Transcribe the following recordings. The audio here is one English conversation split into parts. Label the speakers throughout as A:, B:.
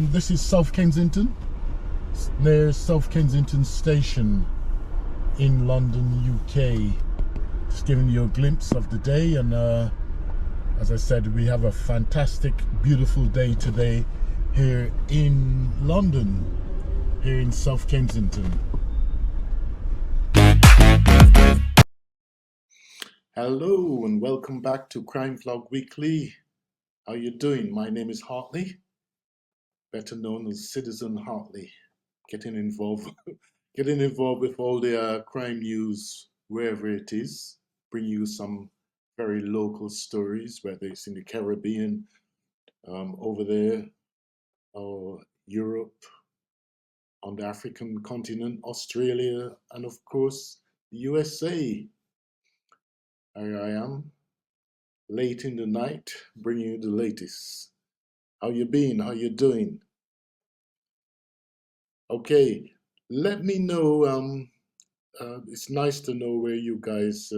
A: This is South Kensington, near South Kensington Station in London, UK. Just giving you a glimpse of the day, and as I said, we have a fantastic, beautiful day today here in London, here in South Kensington. Hello and welcome back to Crime Vlog Weekly. How you doing? My name is Hartley, better known as Citizen Hartley. Getting involved, getting involved with all the crime news wherever it is. Bring you some very local stories, whether it's in the Caribbean, over there, or Europe, on the African continent, Australia, and of course the USA. Here I am, late in the night, bringing you the latest. How you been? How you doing? Okay, let me know. It's nice to know where you guys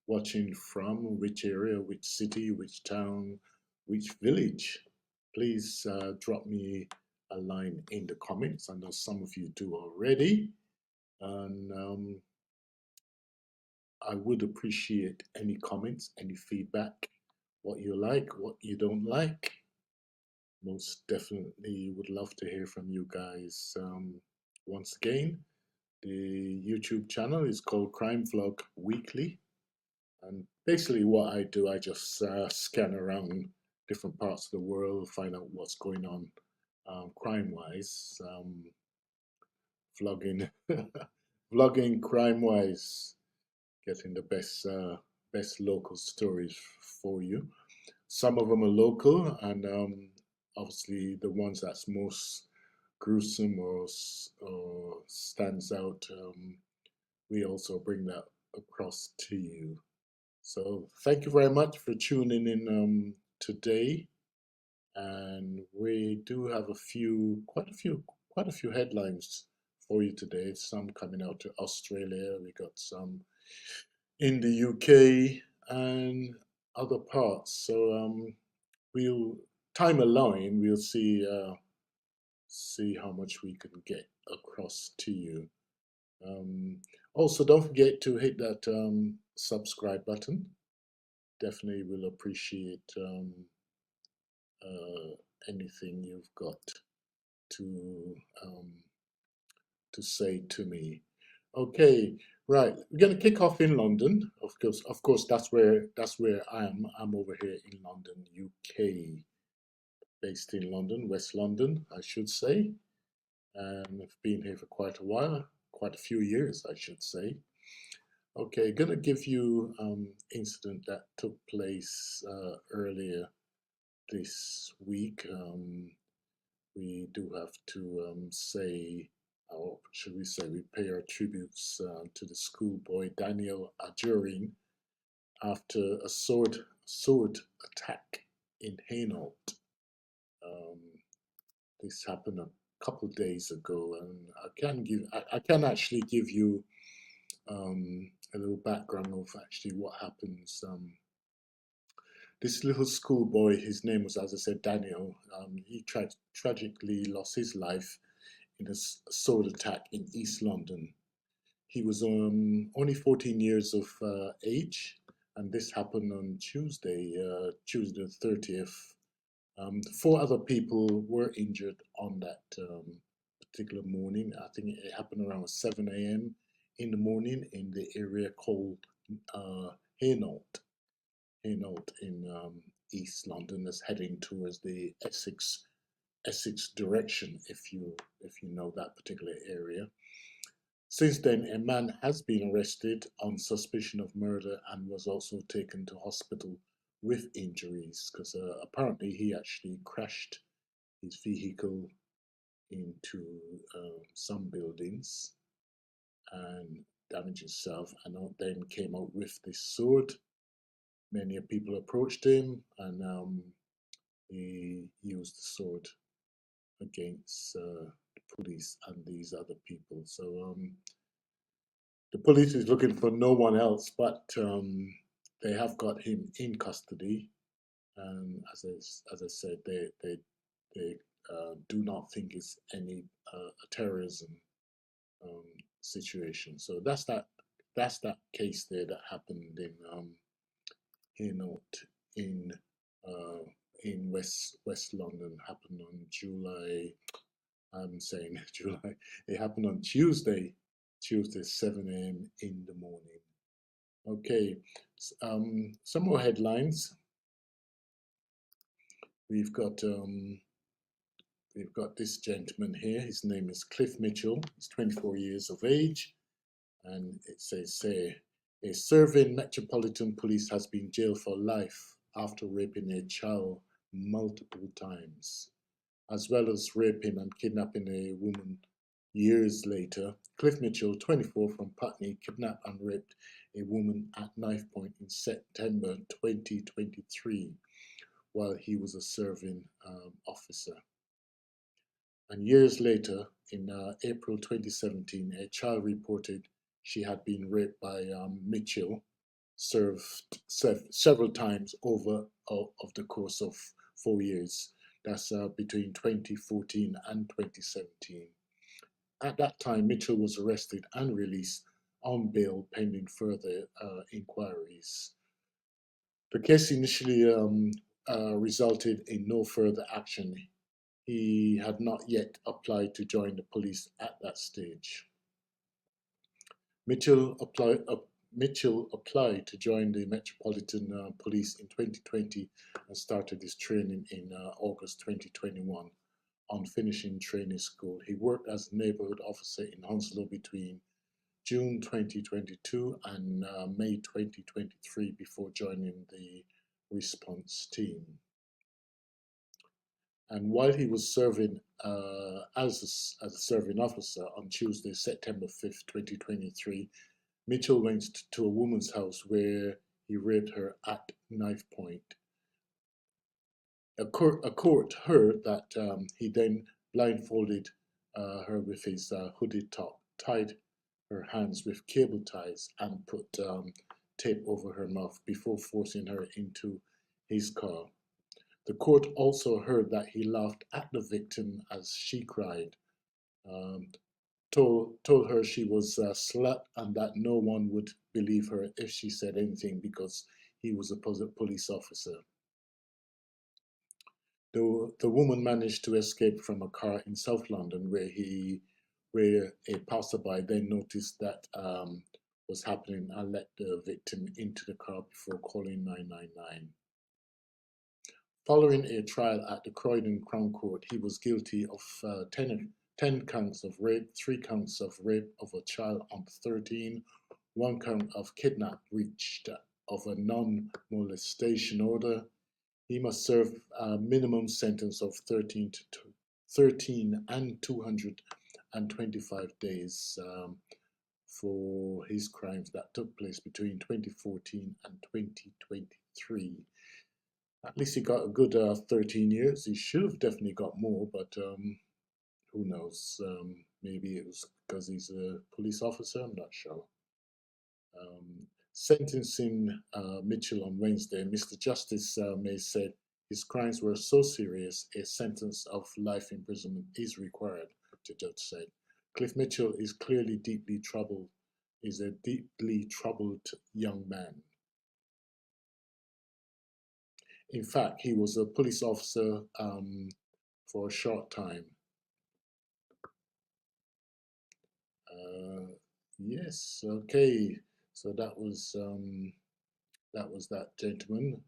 A: watching from, which area, which city, which town, which village. Please drop me a line in the comments. I know some of you do already, and I would appreciate any comments, any feedback, what you like, what you don't like. Most definitely would love to hear from you guys. Once again, the YouTube channel is called Crime Vlog Weekly. And basically what I do, I just scan around different parts of the world, find out what's going on crime-wise, vlogging, vlogging crime-wise, getting the best local stories for you. Some of them are local, and obviously the ones that's most gruesome or stands out, we also bring that across to you. So thank you very much for tuning in today, and we do have quite a few headlines for you today. Some coming out to Australia. We got some in the UK and other parts. So we'll, time allowing, we'll see how much we can get across to you. Also, don't forget to hit that subscribe button. Definitely will appreciate anything you've got to say to me. Okay, right. We're gonna kick off in London. Of course, that's where I am. I'm over here in London, UK, based in London, West London, I should say. And I've been here for quite a while, quite a few years, I should say. Okay, gonna give you incident that took place earlier this week. We do have to say, or should we say, we pay our tributes to the schoolboy Daniel Ajurin after a sword attack in Hainault. This happened a couple days ago, and I can actually give you a little background of actually what happens. This little schoolboy, his name was, as I said, Daniel. He tragically lost his life in a sword attack in East London. He was only 14 years of age, and this happened on Tuesday, Tuesday the 30th. Four other people were injured on that particular morning. I think it happened around 7 a.m. in the morning in the area called Hainault. Hainault in East London, that's heading towards the Essex direction, if you know that particular area. Since then, a man has been arrested on suspicion of murder and was also taken to hospital with injuries because apparently he actually crashed his vehicle into some buildings and damaged himself, and then came out with this sword. Many people approached him, and he used the sword against the police and these other people. So the police is looking for no one else, but they have got him in custody. And as I said, they do not think it's any terrorism um, situation. So that's that case there that happened in Hainault in uh, West London. Happened on July. I'm saying July. It happened on Tuesday 7 a.m. in the morning. Okay, some more headlines. We've got um, we've got this gentleman here. His name is Cliff Mitchell. He's 24 years of age, and it says here, a serving Metropolitan Police has been jailed for life after raping a child multiple times, as well as raping and kidnapping a woman years later. Cliff Mitchell, 24, from Putney, kidnapped and raped a woman at knife point in September 2023 while he was a serving officer. And years later, in April 2017, a child reported she had been raped by Mitchell, served several times over of the course of 4 years. That's between 2014 and 2017. At that time, Mitchell was arrested and released on bail pending further inquiries. The case initially resulted in no further action. He had not yet applied to join the police at that stage. Mitchell applied to join the Metropolitan Police in 2020 and started his training in August 2021. On finishing training school, he worked as a neighborhood officer in Hounslow between June 2022 and May 2023 before joining the response team. And while he was serving as a serving officer on Tuesday, September 5th, 2023, Mitchell went to a woman's house where he raped her at knife point. A court heard that he then blindfolded her with his hooded top, tied her hands with cable ties, and put tape over her mouth before forcing her into his car. The court also heard that he laughed at the victim as she cried, um, told her she was a slut and that no one would believe her if she said anything because he was a police officer. The woman managed to escape from a car in South London where a passerby then noticed that was happening and let the victim into the car before calling 999. Following a trial at the Croydon Crown Court, he was guilty of 10 counts of rape, 3 counts of rape of a child under 13, 1 count of kidnap breach of a non-molestation order. He must serve a minimum sentence of 13 and 225 days for his crimes that took place between 2014 and 2023. At least he got a good 13 years. He should have definitely got more, but who knows? Maybe it was because he's a police officer. I'm not sure. Sentencing Mitchell on Wednesday, Mr. Justice May said his crimes were so serious, a sentence of life imprisonment is required, the judge said. Cliff Mitchell is clearly deeply troubled, is a deeply troubled young man. In fact, he was a police officer for a short time. Yes, okay. So that was that gentleman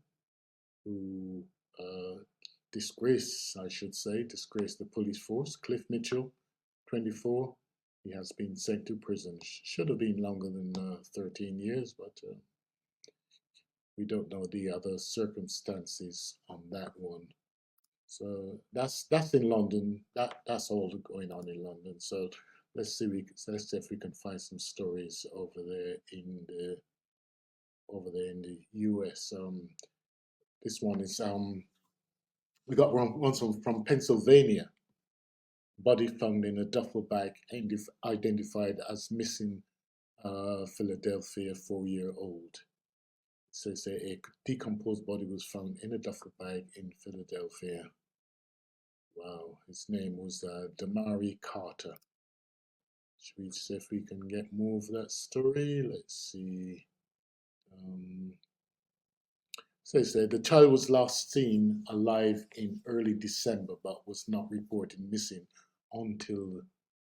A: who disgraced the police force. Cliff Mitchell, 24. He has been sent to prison. Should have been longer than 13 years, but we don't know the other circumstances on that one. So that's in London. That's all going on in London. So let's see if we can find some stories over there in the US. This one is we got one from Pennsylvania. Body found in a duffel bag identified as missing Philadelphia 4-year-old. So a decomposed body was found in a duffel bag in Philadelphia. Wow, his name was Damari Carter. Should we see if we can get more of that story? Let's see. Um, Says that the child was last seen alive in early December, but was not reported missing until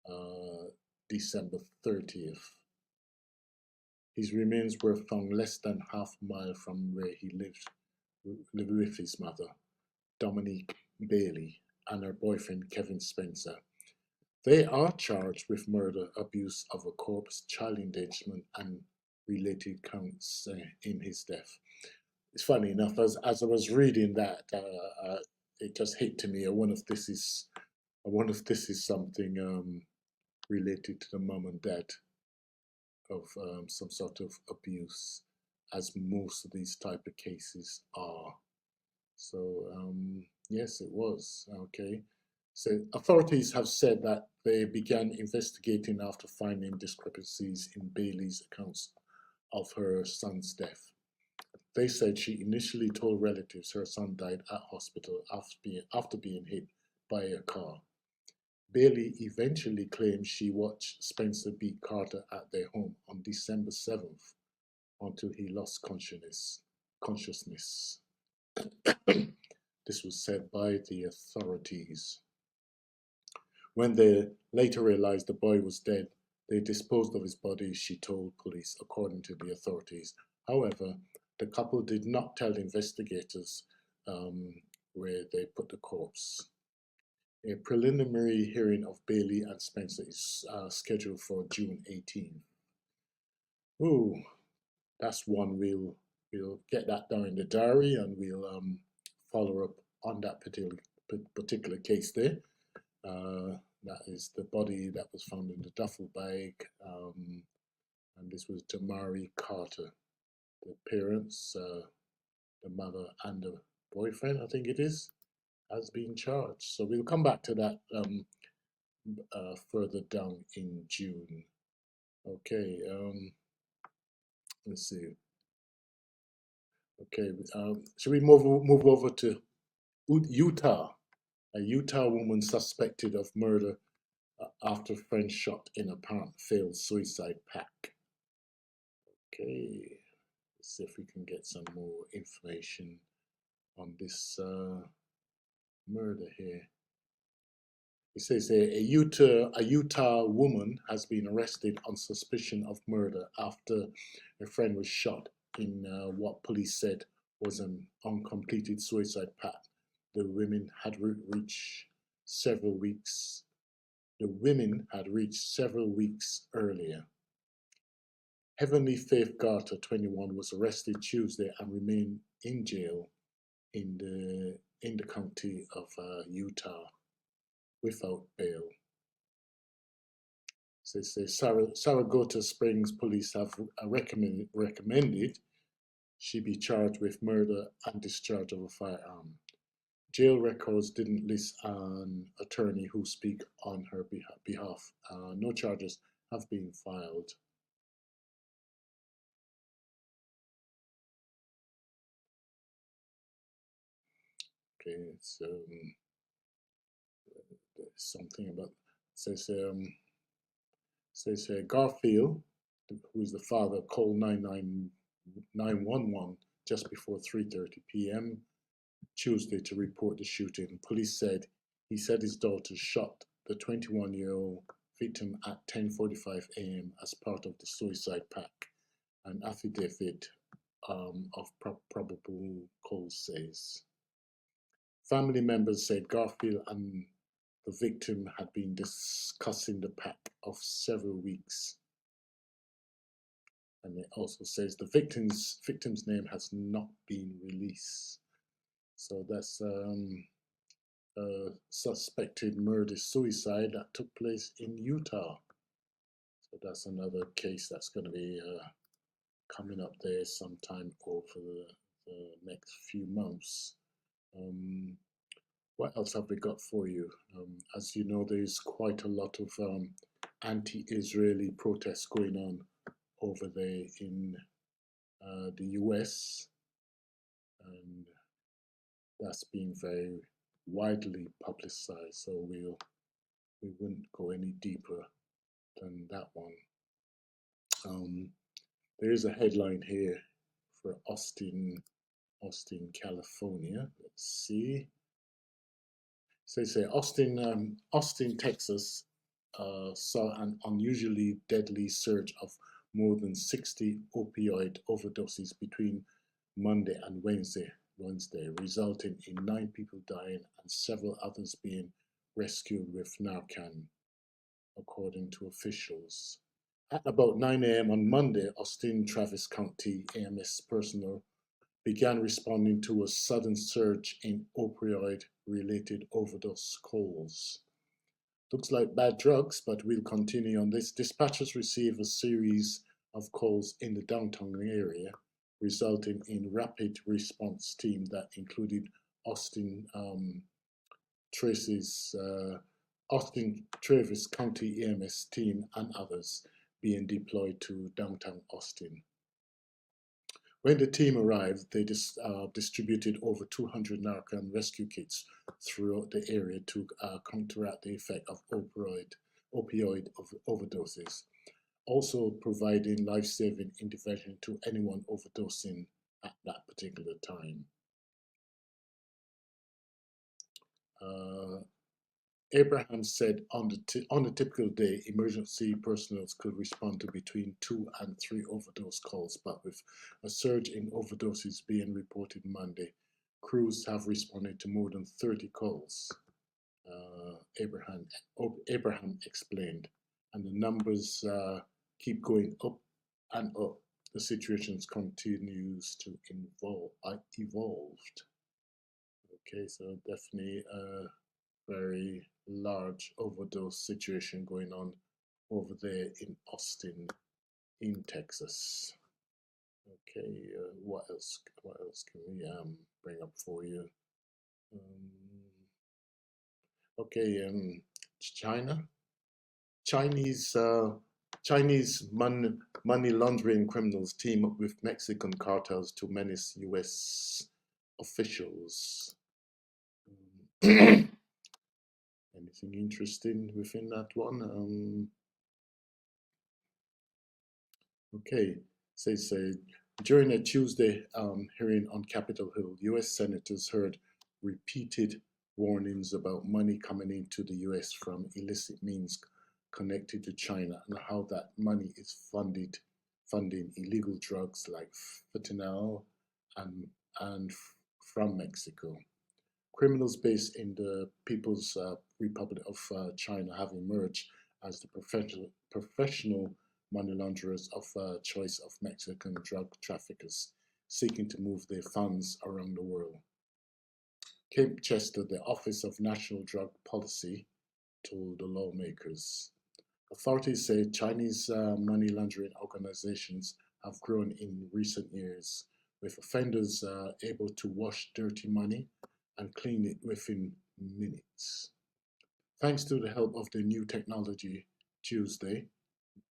A: uh, December 30th. His remains were found less than half a mile from where he lived with his mother, Dominique Bailey, and her boyfriend, Kevin Spencer. They are charged with murder, abuse of a corpse, child endangerment, and related counts in his death. It's funny enough, as I was reading that, it just hit to me. I wonder if this is something related to the mum and dad of some sort of abuse, as most of these type of cases are. So yes, it was okay. So authorities have said that they began investigating after finding discrepancies in Bailey's accounts of her son's death. They said she initially told relatives her son died at hospital after being hit by a car. Bailey eventually claimed she watched Spencer beat Carter at their home on December 7th until he lost consciousness. This was said by the authorities. When they later realized the boy was dead, they disposed of his body, she told police, according to the authorities. However, the couple did not tell investigators where they put the corpse. A preliminary hearing of Bailey and Spencer is scheduled for June 18th. Ooh, that's one we'll get that down in the diary, and we'll follow up on that particular case there. That is the body that was found in the duffel bag, and this was Damari Carter. The parents, the mother, and the boyfriend, I think it is, has been charged. So we'll come back to that further down in June. Okay, let's see. Okay, should we move over to Utah? A Utah woman suspected of murder after friend shot in apparent failed suicide pact. Okay, let's see if we can get some more information on this murder here. It says a Utah woman has been arrested on suspicion of murder after a friend was shot in what police said was an uncompleted suicide pact. The women had reached several weeks. The women had reached several weeks earlier. Heavenly Faith Carter, 21, was arrested Tuesday and remained in jail in the county of Utah without bail. So Saratoga Springs police have recommended she be charged with murder and discharge of a firearm. Jail records didn't list an attorney who speak on her behalf. No charges have been filed. Okay, it's something about says Garfield, who is the father, called 911 just before 3:30 p.m. Tuesday to report the shooting. Police said he said his daughter shot the 21-year-old victim at 10:45 a.m. as part of the suicide pact. An affidavit of probable cause says. Family members said Garfield and the victim had been discussing the pact of several weeks. And it also says the victim's name has not been released. So that's a suspected murder-suicide that took place in Utah. So that's another case that's going to be coming up there sometime over the next few months. What else have we got for you? As you know, there's quite a lot of anti-Israeli protests going on over there in the US, and that's been very widely publicized, so we wouldn't go any deeper than that one. There is a headline here for Austin, California. Let's see. So they say Austin, Texas saw an unusually deadly surge of more than 60 opioid overdoses between Monday and Wednesday, resulting in 9 people dying and several others being rescued with Narcan, according to officials. At about 9 a.m. on Monday, Austin Travis County AMS personnel began responding to a sudden surge in opioid-related overdose calls. Looks like bad drugs, but we'll continue on this. Dispatchers received a series of calls in the downtown area, resulting in rapid response team that included Austin Travis County EMS team and others being deployed to downtown Austin. When the team arrived, they distributed over 200 Narcan rescue kits throughout the area to counteract the effect of opioid overdoses, also providing life-saving intervention to anyone overdosing at that particular time. Abraham said on a typical day, emergency personnel could respond to between 2 and 3 overdose calls, but with a surge in overdoses being reported Monday, crews have responded to more than 30 calls. Abraham explained, and the numbers keep going up and up. The situation continues to evolved. Okay, so definitely very large overdose situation going on over there in Austin, in Texas. Okay, what else can we bring up for you? Okay, Chinese money laundering criminals team up with Mexican cartels to menace U.S. officials. Anything interesting within that one? Okay, says during a Tuesday hearing on Capitol Hill, U.S. senators heard repeated warnings about money coming into the U.S. from illicit means connected to China and how that money is funding illegal drugs like fentanyl and from Mexico. Criminals based in the People's Republic of China have emerged as the professional money launderers of choice of Mexican drug traffickers seeking to move their funds around the world. Cape Chester, the Office of National Drug Policy, told the lawmakers. Authorities say Chinese money laundering organizations have grown in recent years, with offenders able to wash dirty money and clean it within minutes. Thanks to the help of the new technology, Tuesday,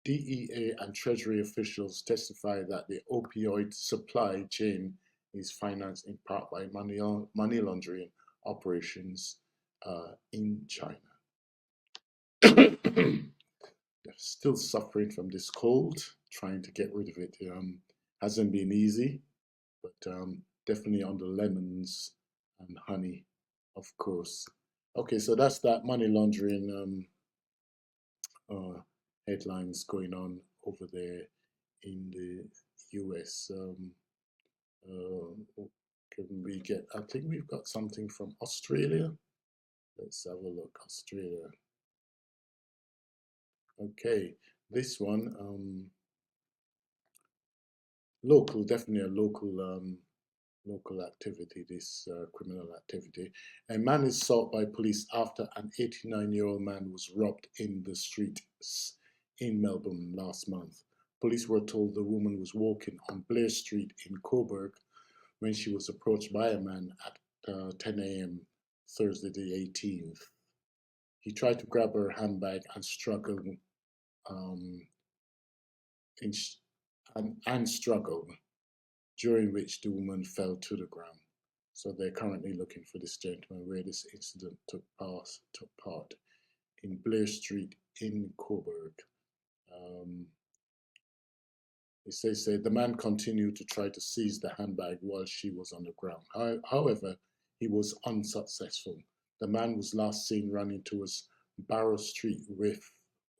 A: DEA and Treasury officials testified that the opioid supply chain is financed in part by money laundering operations in China. They're still suffering from this cold, trying to get rid of it. Hasn't been easy, but definitely on the lemons and honey, of course. Okay, so that's that money laundering headlines going on over there in the US. Can we get, I think we've got something from Australia. Let's have a look, Australia. Okay, this one, local, definitely a local activity, this criminal activity. A man is sought by police after an 89-year-old man was robbed in the streets in Melbourne last month. Police were told the woman was walking on Blair Street in Coburg when she was approached by a man at 10 a.m. Thursday the 18th. He tried to grab her handbag and struggled during which the woman fell to the ground. So they're currently looking for this gentleman where this incident took part in Blair Street in Coburg. It says the man continued to try to seize the handbag while she was on the ground. However, he was unsuccessful. The man was last seen running towards Barrow Street with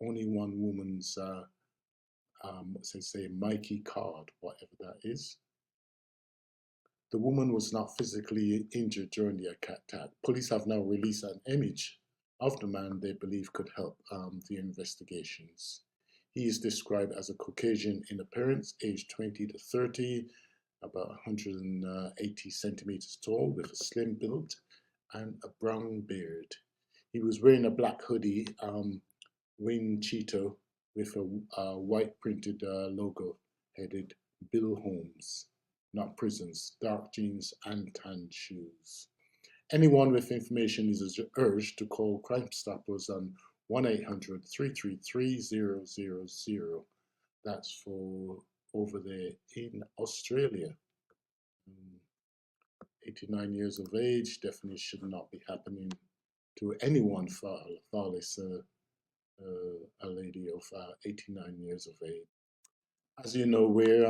A: only one woman's, Mikey card, whatever that is. The woman was not physically injured during the attack. Police have now released an image of the man they believe could help the investigations. He is described as a Caucasian in appearance, aged 20 to 30, about 180 centimeters tall, with a slim build and a brown beard. He was wearing a black hoodie, Wayne Cheeto, with a white printed logo headed Bill Holmes, not prisons, dark jeans and tan shoes. Anyone with information is urged to call Crime Stoppers on 1-800-333-000. That's for over there in Australia. 89 years of age definitely should not be happening to anyone, far less a lady of 89 years of age. As you know, we're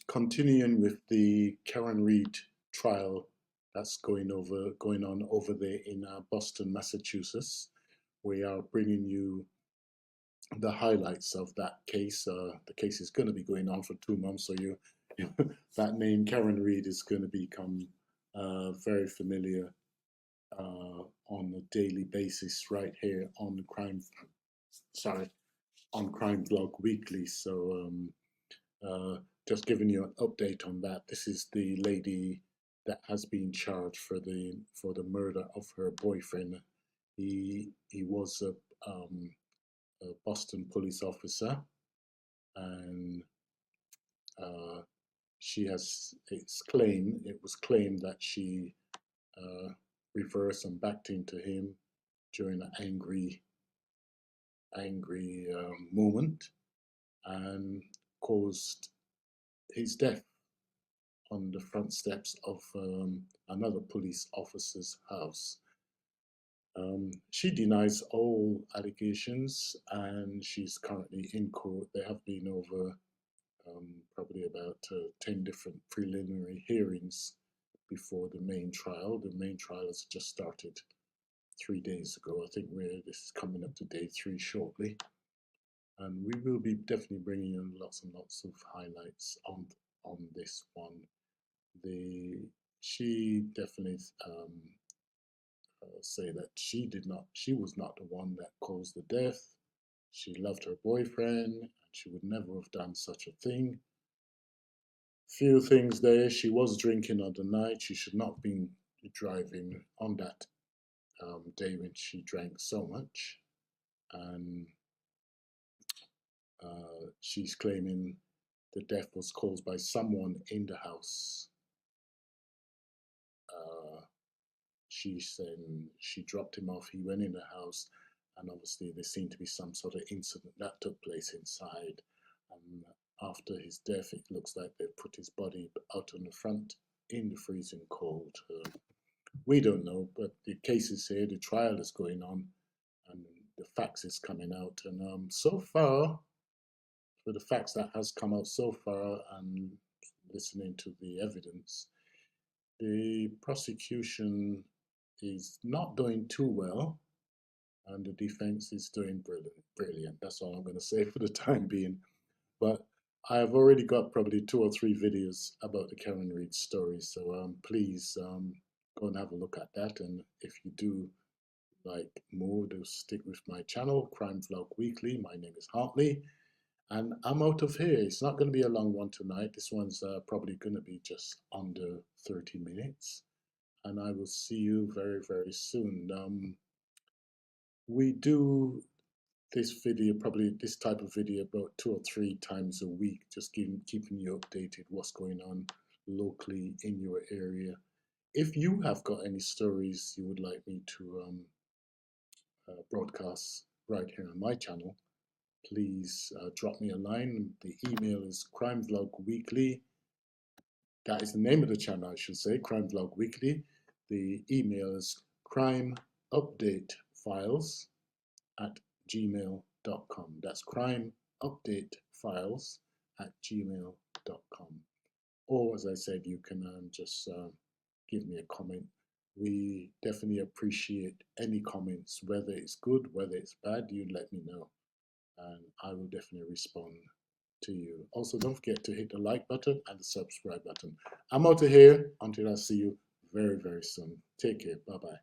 A: continuing with the Karen Read trial that's going on over there in Boston, Massachusetts. We are bringing you the highlights of that case. The case is going to be going on for 2 months, so that name Karen Read is going to become very familiar on a daily basis right here on Crime Blog Weekly. So just giving you an update on that. This is the lady that has been charged for the murder of her boyfriend. He was a Boston police officer, and it was claimed that she reversed and backed into him during an angry moment and caused his death on the front steps of another police officer's house. She denies all allegations, and she's currently in court. There have been over probably about 10 different preliminary hearings before the main trial. The main trial has just started 3 days ago. I think this is coming up to day 3 shortly. And we will be definitely bringing in lots and lots of highlights on this one. She definitely say that she was not the one that caused the death. She loved her boyfriend, and she would never have done such a thing. Few things there. She was drinking on the night. She should not have been driving on that day when she drank so much. And she's claiming the death was caused by someone in the house. She said she dropped him off. He went in the house, and obviously there seemed to be some sort of incident that took place inside. And after his death, it looks like they put his body out on the front in the freezing cold. We don't know, but the case is here, the trial is going on, and the facts is coming out. And so far, for the facts that has come out so far, and listening to the evidence, the prosecution is not doing too well, and the defense is doing brilliant. That's all I'm going to say for the time being. But I have already got probably 2 or 3 videos about the Karen Read story, so please go and have a look at that. And if you do like more, do stick with my channel, Crime Vlog Weekly. My name is Hartley, and I'm out of here. It's not going to be a long one tonight. This one's probably going to be just under 30 minutes. And I will see you very, very soon. We do this video, probably this type of video, about 2 or 3 times a week, just keeping you updated what's going on locally in your area. If you have got any stories you would like me to broadcast right here on my channel, please drop me a line. The email is crimevlogweekly That is the name of the channel, I should say, Crime Vlog Weekly. The email is crimeupdatefiles@gmail.com. That's crimeupdatefiles@gmail.com. Or, as I said, you can just give me a comment. We definitely appreciate any comments, whether it's good, whether it's bad, you let me know, and I will definitely respond to you. Also, don't forget to hit the like button and the subscribe button. I'm out of here until I see you very, very soon. Take care. Bye-bye.